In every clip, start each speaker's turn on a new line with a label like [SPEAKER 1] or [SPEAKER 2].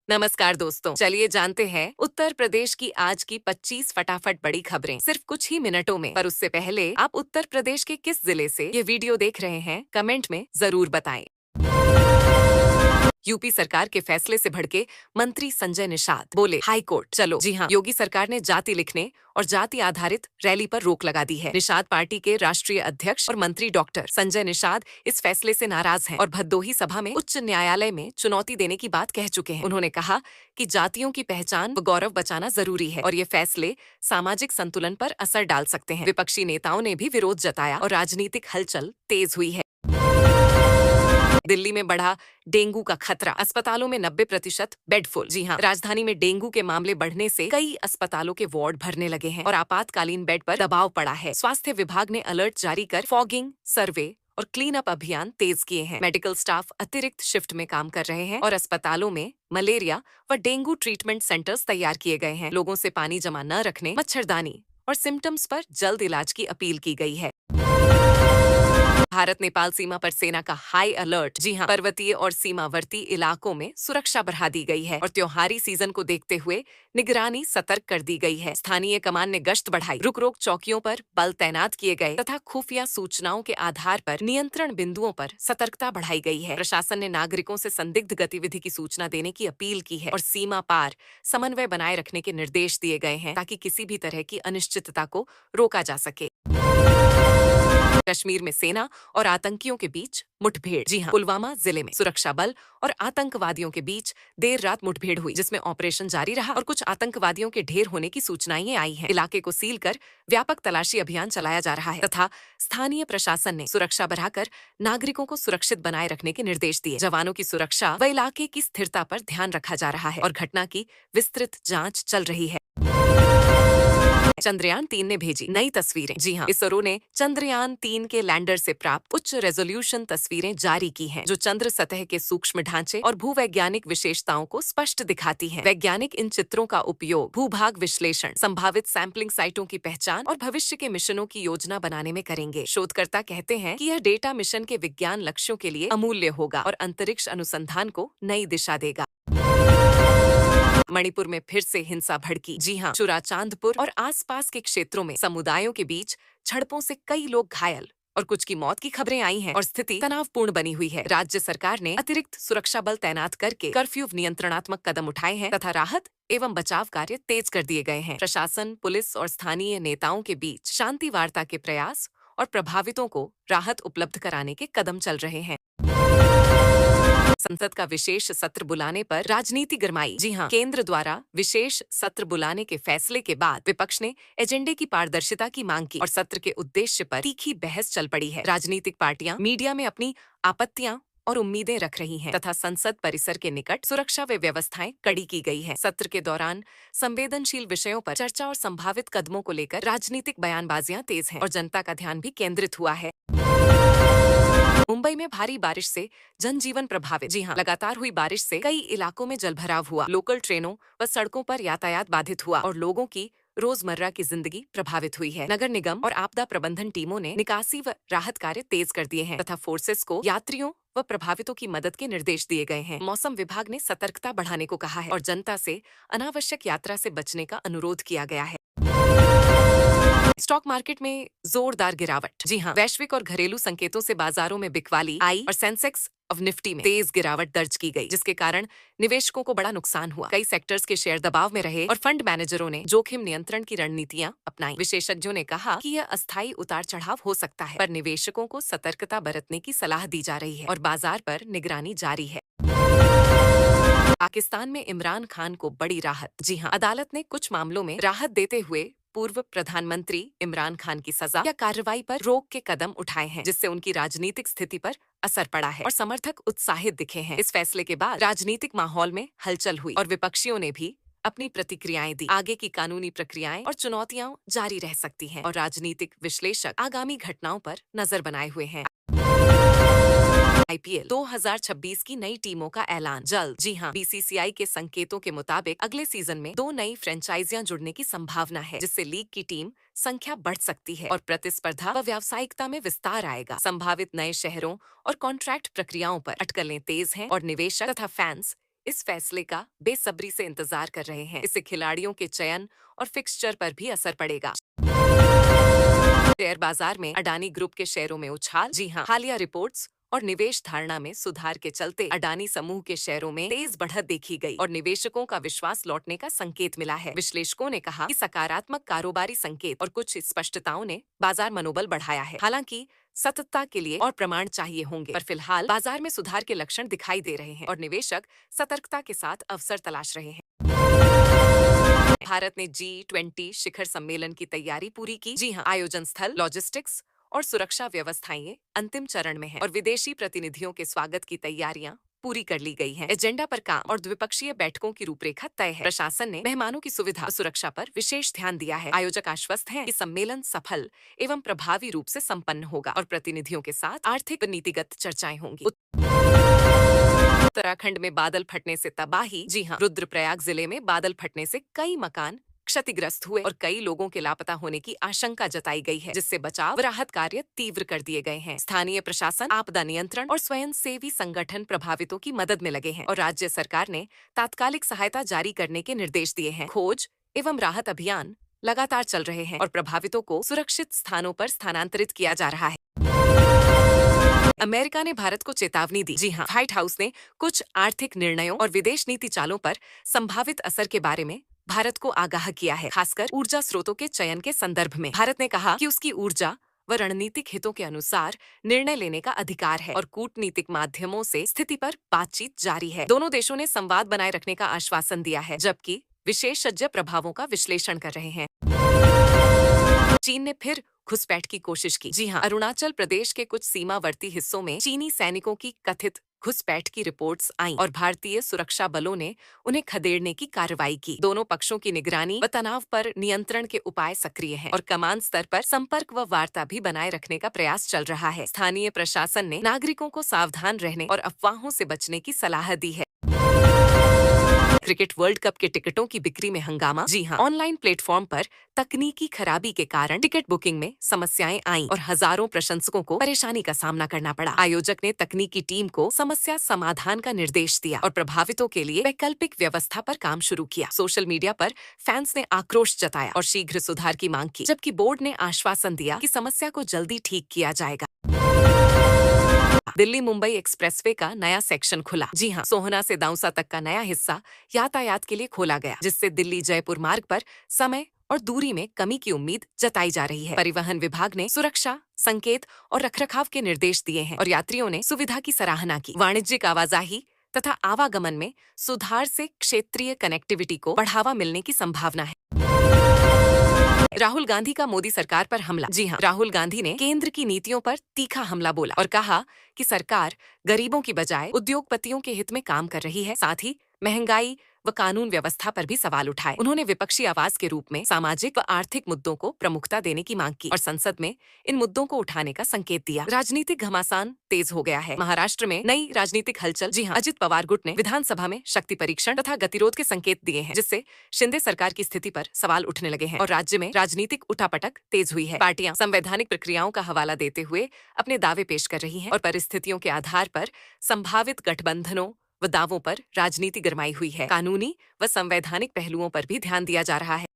[SPEAKER 1] नमस्कार दोस्तों, चलिए जानते हैं उत्तर प्रदेश की आज की 25 फटाफट बड़ी खबरें सिर्फ कुछ ही मिनटों में। पर उससे पहले आप उत्तर प्रदेश के किस जिले से ये वीडियो देख रहे हैं, कमेंट में जरूर बताएं। यूपी सरकार के फैसले से भड़के मंत्री संजय निषाद बोले हाई कोर्ट चलो। जी हाँ, योगी सरकार ने जाति लिखने और जाति आधारित रैली पर रोक लगा दी है। निषाद पार्टी के राष्ट्रीय अध्यक्ष और मंत्री डॉक्टर संजय निषाद इस फैसले से नाराज हैं और भदोही सभा में उच्च न्यायालय में चुनौती देने की बात कह चुके हैं। उन्होंने कहा कि जातियों की पहचान व गौरव बचाना जरूरी है और ये फैसले सामाजिक संतुलन पर असर डाल सकते हैं। विपक्षी नेताओं ने भी विरोध जताया और राजनीतिक हलचल तेज हुई है। दिल्ली में बढ़ा डेंगू का खतरा, अस्पतालों में 90% बेड फुल। जी हाँ, राजधानी में डेंगू के मामले बढ़ने से कई अस्पतालों के वार्ड भरने लगे हैं और आपातकालीन बेड पर दबाव पड़ा है। स्वास्थ्य विभाग ने अलर्ट जारी कर फॉगिंग, सर्वे और क्लीन अप अभियान तेज किए हैं। मेडिकल स्टाफ अतिरिक्त शिफ्ट में काम कर रहे हैं और अस्पतालों में मलेरिया व डेंगू ट्रीटमेंट सेंटर्स तैयार किए गए हैं। लोगों से पानी जमा न रखने, मच्छरदानी और सिम्टम्स पर जल्द इलाज की अपील की गई है। भारत नेपाल सीमा पर सेना का हाई अलर्ट। जी हाँ, पर्वतीय और सीमावर्ती इलाकों में सुरक्षा बढ़ा दी गई है और त्योहारी सीजन को देखते हुए निगरानी सतर्क कर दी गई है। स्थानीय कमान ने गश्त बढ़ाई, रुक रोक चौकियों पर बल तैनात किए गए तथा खुफिया सूचनाओं के आधार पर नियंत्रण बिंदुओं पर सतर्कता बढ़ाई गई है। प्रशासन ने नागरिकों से संदिग्ध गतिविधि की सूचना देने की अपील की है और सीमा पार समन्वय बनाए रखने के निर्देश दिए गए हैं ताकि किसी भी तरह की अनिश्चितता को रोका जा सके। कश्मीर में सेना और आतंकियों के बीच मुठभेड़। जी हाँ, पुलवामा जिले में सुरक्षा बल और आतंकवादियों के बीच देर रात मुठभेड़ हुई, जिसमें ऑपरेशन जारी रहा और कुछ आतंकवादियों के ढेर होने की सूचनाएं आई हैं। इलाके को सील कर व्यापक तलाशी अभियान चलाया जा रहा है तथा स्थानीय प्रशासन ने सुरक्षा बढ़ाकर नागरिकों को सुरक्षित बनाए रखने के निर्देश दिए। जवानों की सुरक्षा व इलाके की स्थिरता पर ध्यान रखा जा रहा है और घटना की विस्तृत जाँच चल रही है। चंद्रयान-3 ने भेजी नई तस्वीरें। जी हाँ, इसरो ने चंद्रयान-3 के लैंडर से प्राप्त उच्च रेजोल्यूशन तस्वीरें जारी की हैं, जो चंद्र सतह के सूक्ष्म ढांचे और भूवैज्ञानिक विशेषताओं को स्पष्ट दिखाती हैं। वैज्ञानिक इन चित्रों का उपयोग भूभाग विश्लेषण, संभावित सैंपलिंग साइटों की पहचान और भविष्य के मिशनों की योजना बनाने में करेंगे। शोधकर्ता कहते हैं कि यह डेटा मिशन के विज्ञान लक्ष्यों के लिए अमूल्य होगा और अंतरिक्ष अनुसंधान को नई दिशा देगा। मणिपुर में फिर से हिंसा भड़की। जी हाँ, चुराचांदपुर और आसपास के क्षेत्रों में समुदायों के बीच झड़पों से कई लोग घायल और कुछ की मौत की खबरें आई हैं और स्थिति तनावपूर्ण बनी हुई है। राज्य सरकार ने अतिरिक्त सुरक्षा बल तैनात करके कर्फ्यू नियंत्रणात्मक कदम उठाए हैं तथा राहत एवं बचाव कार्य तेज कर दिए गए हैं। प्रशासन, पुलिस और स्थानीय नेताओं के बीच शांति वार्ता के प्रयास और प्रभावितों को राहत उपलब्ध कराने के कदम चल रहे हैं। संसद का विशेष सत्र बुलाने पर राजनीति गरमाई। जी हाँ, केंद्र द्वारा विशेष सत्र बुलाने के फैसले के बाद विपक्ष ने एजेंडे की पारदर्शिता की मांग की और सत्र के उद्देश्य पर तीखी बहस चल पड़ी है। राजनीतिक पार्टियां मीडिया में अपनी आपत्तियां और उम्मीदें रख रही हैं तथा संसद परिसर के निकट सुरक्षा व व्यवस्थाएं कड़ी की गई हैं। सत्र के दौरान संवेदनशील विषयों पर चर्चा और संभावित कदमों को लेकर राजनीतिक बयानबाजियां तेज हैं और जनता का ध्यान भी केंद्रित हुआ है। मुंबई में भारी बारिश से जनजीवन प्रभावित। जी हाँ, लगातार हुई बारिश से कई इलाकों में जलभराव हुआ, लोकल ट्रेनों व सड़कों पर यातायात बाधित हुआ और लोगों की रोजमर्रा की जिंदगी प्रभावित हुई है। नगर निगम और आपदा प्रबंधन टीमों ने निकासी व राहत कार्य तेज कर दिए हैं तथा फोर्सेस को यात्रियों व प्रभावितों की मदद के निर्देश दिए गए हैं। मौसम विभाग ने सतर्कता बढ़ाने को कहा है और जनता से अनावश्यक यात्रा से बचने का अनुरोध किया गया है। स्टॉक मार्केट में जोरदार गिरावट। जी हाँ, वैश्विक और घरेलू संकेतों से बाजारों में बिकवाली आई और सेंसेक्स और निफ्टी में तेज गिरावट दर्ज की गई, जिसके कारण निवेशकों को बड़ा नुकसान हुआ। कई सेक्टर्स के शेयर दबाव में रहे और फंड मैनेजरों ने जोखिम नियंत्रण की रणनीतियां अपनाई। विशेषज्ञों ने कहा कि यह अस्थायी उतार चढ़ाव हो सकता है, पर निवेशकों को सतर्कता बरतने की सलाह दी जा रही है और बाजार पर निगरानी जारी है। पाकिस्तान में इमरान खान को बड़ी राहत। जी हाँ, अदालत ने कुछ मामलों में राहत देते हुए पूर्व प्रधानमंत्री इमरान खान की सजा या कार्रवाई पर रोक के कदम उठाए हैं, जिससे उनकी राजनीतिक स्थिति पर असर पड़ा है और समर्थक उत्साहित दिखे हैं। इस फैसले के बाद राजनीतिक माहौल में हलचल हुई और विपक्षियों ने भी अपनी प्रतिक्रियाएं दी। आगे की कानूनी प्रक्रियाएं और चुनौतियां जारी रह सकती हैं और राजनीतिक विश्लेषक आगामी घटनाओं पर नजर बनाए हुए हैं। आईपीएल 2026 की नई टीमों का ऐलान जल्द। जी हाँ, बीसीसीआई के संकेतों के मुताबिक अगले सीजन में 2 नई फ्रेंचाइजियां जुड़ने की संभावना है, जिससे लीग की टीम संख्या बढ़ सकती है और प्रतिस्पर्धा व व्यावसायिकता में विस्तार आएगा। संभावित नए शहरों और कॉन्ट्रैक्ट प्रक्रियाओं पर अटकलें तेज हैं और निवेशक तथा फैंस इस फैसले का बेसब्री से इंतजार कर रहे हैं। इससे खिलाड़ियों के चयन और फिक्सचर पर भी असर पड़ेगा। शेयर बाजार में अडानी ग्रुप के शेयरों में उछाल। जी हां, हालिया रिपोर्ट्स और निवेश धारणा में सुधार के चलते अडानी समूह के शेयरों में तेज बढ़त देखी गई और निवेशकों का विश्वास लौटने का संकेत मिला है। विश्लेषकों ने कहा कि सकारात्मक कारोबारी संकेत और कुछ स्पष्टताओं ने बाजार मनोबल बढ़ाया है। हालांकि सततता के लिए और प्रमाण चाहिए होंगे, पर फिलहाल बाजार में सुधार के लक्षण दिखाई दे रहे हैं और निवेशक सतर्कता के साथ अवसर तलाश रहे हैं। भारत ने G20 शिखर सम्मेलन की तैयारी पूरी की। जी हां, आयोजन स्थल, लॉजिस्टिक्स और सुरक्षा व्यवस्थाएं अंतिम चरण में है और विदेशी प्रतिनिधियों के स्वागत की तैयारियां पूरी कर ली गई हैं। एजेंडा पर काम और द्विपक्षीय बैठकों की रूपरेखा तय है। प्रशासन ने मेहमानों की सुविधा और सुरक्षा पर विशेष ध्यान दिया है। आयोजक आश्वस्त हैं कि सम्मेलन सफल एवं प्रभावी रूप से संपन्न होगा और प्रतिनिधियों के साथ आर्थिक व नीतिगत चर्चाएं होंगी। उत्तराखंड में बादल फटने से तबाही। जी हां, रुद्रप्रयाग जिले में बादल फटने से कई मकान क्षतिग्रस्त हुए और कई लोगों के लापता होने की आशंका जताई गई है, जिससे बचाव व राहत कार्य तीव्र कर दिए गए हैं। स्थानीय प्रशासन, आपदा नियंत्रण और स्वयंसेवी संगठन प्रभावितों की मदद में लगे हैं और राज्य सरकार ने तात्कालिक सहायता जारी करने के निर्देश दिए हैं। खोज एवं राहत अभियान लगातार चल रहे हैं और प्रभावितों को सुरक्षित स्थानों पर स्थानांतरित किया जा रहा है। अमेरिका ने भारत को चेतावनी दी। जी हां, व्हाइट हाउस ने कुछ आर्थिक निर्णयों और विदेश नीति चालों पर संभावित असर के बारे में भारत को आगाह किया है, खासकर ऊर्जा स्रोतों के चयन के संदर्भ में। भारत ने कहा कि उसकी ऊर्जा व रणनीतिक हितों के अनुसार निर्णय लेने का अधिकार है और कूटनीतिक माध्यमों से स्थिति पर बातचीत जारी है। दोनों देशों ने संवाद बनाए रखने का आश्वासन दिया है, जबकि विशेषज्ञ प्रभावों का विश्लेषण कर रहे हैं। चीन ने फिर घुसपैठ की कोशिश की। जी हां, अरुणाचल प्रदेश के कुछ सीमावर्ती हिस्सों में चीनी सैनिकों की कथित घुसपैठ की रिपोर्ट्स आईं और भारतीय सुरक्षा बलों ने उन्हें खदेड़ने की कार्रवाई की। दोनों पक्षों की निगरानी व तनाव पर नियंत्रण के उपाय सक्रिय हैं और कमान स्तर पर संपर्क व वार्ता भी बनाए रखने का प्रयास चल रहा है। स्थानीय प्रशासन ने नागरिकों को सावधान रहने और अफवाहों से बचने की सलाह दी है। क्रिकेट वर्ल्ड कप के टिकटों की बिक्री में हंगामा। जी हां, ऑनलाइन प्लेटफॉर्म पर तकनीकी खराबी के कारण टिकट बुकिंग में समस्याएं आईं और हजारों प्रशंसकों को परेशानी का सामना करना पड़ा। आयोजक ने तकनीकी टीम को समस्या समाधान का निर्देश दिया और प्रभावितों के लिए वैकल्पिक व्यवस्था पर काम शुरू किया। सोशल मीडिया पर फैंस ने आक्रोश जताया और शीघ्र सुधार की मांग की, जबकि बोर्ड ने आश्वासन दिया कि समस्या को जल्दी ठीक किया जाएगा। दिल्ली मुंबई एक्सप्रेसवे का नया सेक्शन खुला। जी हां, सोहना से दौसा तक का नया हिस्सा यातायात के लिए खोला गया, जिससे दिल्ली जयपुर मार्ग पर समय और दूरी में कमी की उम्मीद जताई जा रही है। परिवहन विभाग ने सुरक्षा, संकेत और रखरखाव के निर्देश दिए हैं और यात्रियों ने सुविधा की सराहना की। वाणिज्यिक आवाजाही तथा आवागमन में सुधार से क्षेत्रीय कनेक्टिविटी को बढ़ावा मिलने की संभावना है। राहुल गांधी का मोदी सरकार पर हमला। जी हां, राहुल गांधी ने केंद्र की नीतियों पर तीखा हमला बोला और कहा कि सरकार गरीबों की बजाय उद्योगपतियों के हित में काम कर रही है। साथ ही महंगाई व कानून व्यवस्था पर भी सवाल उठाए। उन्होंने विपक्षी आवाज के रूप में सामाजिक व आर्थिक मुद्दों को प्रमुखता देने की मांग की और संसद में इन मुद्दों को उठाने का संकेत दिया। राजनीतिक घमासान तेज हो गया है। महाराष्ट्र में नई राजनीतिक हलचल। जी हां, अजित पवार गुट ने विधानसभा में शक्ति परीक्षण तथा गतिरोध के संकेत दिए हैं, जिससे शिंदे सरकार की स्थिति पर सवाल उठने लगे हैं और राज्य में राजनीतिक उठापटक तेज हुई है। पार्टियां संवैधानिक प्रक्रियाओं का हवाला देते हुए अपने दावे पेश कर रही हैं और परिस्थितियों के आधार पर संभावित गठबंधनों व दावों पर राजनीति गरमाई हुई है। कानूनी व संवैधानिक पहलुओं पर भी ध्यान दिया जा रहा है।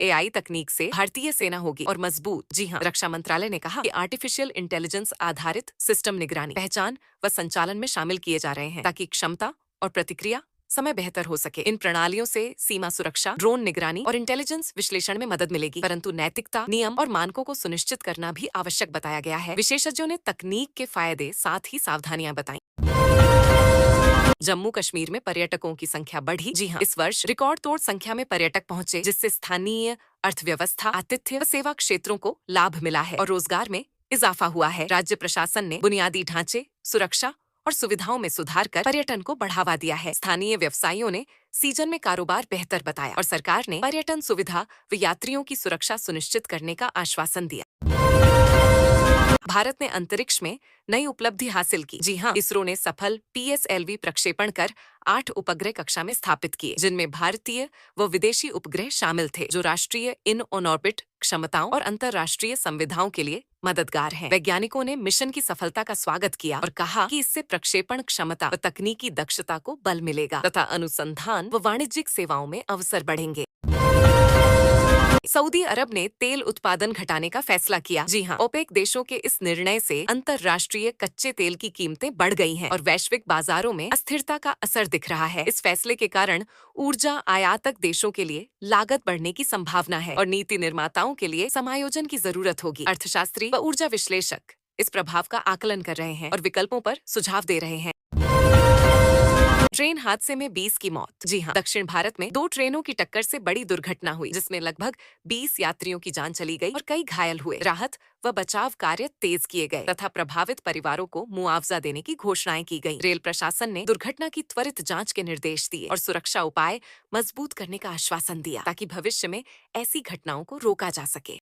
[SPEAKER 1] AI तकनीक से भारतीय सेना होगी और मजबूत। जी हां, रक्षा मंत्रालय ने कहा कि आर्टिफिशियल इंटेलिजेंस आधारित सिस्टम निगरानी, पहचान व संचालन में शामिल किए जा रहे हैं, ताकि क्षमता और प्रतिक्रिया समय बेहतर हो सके। इन प्रणालियों से सीमा सुरक्षा, ड्रोन निगरानी और इंटेलिजेंस विश्लेषण में मदद मिलेगी, परंतु नैतिकता, नियम और मानकों को सुनिश्चित करना भी आवश्यक बताया गया है। विशेषज्ञों ने तकनीक के फायदे साथ ही सावधानियां बताई। जम्मू कश्मीर में पर्यटकों की संख्या बढ़ी। जी हां, इस वर्ष रिकॉर्ड तोड़ संख्या में पर्यटक पहुंचे, जिससे स्थानीय अर्थव्यवस्था, आतिथ्य व सेवा क्षेत्रों को लाभ मिला है और रोजगार में इजाफा हुआ है। राज्य प्रशासन ने बुनियादी ढांचे, सुरक्षा और सुविधाओं में सुधार कर पर्यटन को बढ़ावा दिया है। स्थानीय व्यवसायियों ने सीजन में कारोबार बेहतर बताया और सरकार ने पर्यटन सुविधा व यात्रियों की सुरक्षा सुनिश्चित करने का आश्वासन दिया। भारत ने अंतरिक्ष में नई उपलब्धि हासिल की। जी हाँ, इसरो ने सफल PSLV प्रक्षेपण कर 8 उपग्रह कक्षा में स्थापित किए, जिनमें भारतीय व विदेशी उपग्रह शामिल थे, जो राष्ट्रीय इन ऑन ऑर्बिट क्षमताओं और अंतर्राष्ट्रीय संविधाओं के लिए मददगार हैं। वैज्ञानिकों ने मिशन की सफलता का स्वागत किया और कहा कि इससे प्रक्षेपण क्षमता व तकनीकी दक्षता को बल मिलेगा तथा अनुसंधान व वाणिज्यिक सेवाओं में अवसर बढ़ेंगे। सऊदी अरब ने तेल उत्पादन घटाने का फैसला किया। जी हाँ, ओपेक देशों के इस निर्णय से अंतर्राष्ट्रीय कच्चे तेल की कीमतें बढ़ गई हैं और वैश्विक बाजारों में अस्थिरता का असर दिख रहा है। इस फैसले के कारण ऊर्जा आयातक देशों के लिए लागत बढ़ने की संभावना है और नीति निर्माताओं के लिए समायोजन की जरूरत होगी। अर्थशास्त्री व ऊर्जा विश्लेषक इस प्रभाव का आकलन कर रहे हैं और विकल्पों पर सुझाव दे रहे हैं। ट्रेन हादसे में 20 की मौत। जी हाँ, दक्षिण भारत में 2 ट्रेनों की टक्कर से बड़ी दुर्घटना हुई, जिसमें लगभग 20 यात्रियों की जान चली गई और कई घायल हुए। राहत व बचाव कार्य तेज किए गए तथा प्रभावित परिवारों को मुआवजा देने की घोषणाएं की गई। रेल प्रशासन ने दुर्घटना की त्वरित जांच के निर्देश दिए और सुरक्षा उपाय मजबूत करने का आश्वासन दिया, ताकि भविष्य में ऐसी घटनाओं को रोका जा सके।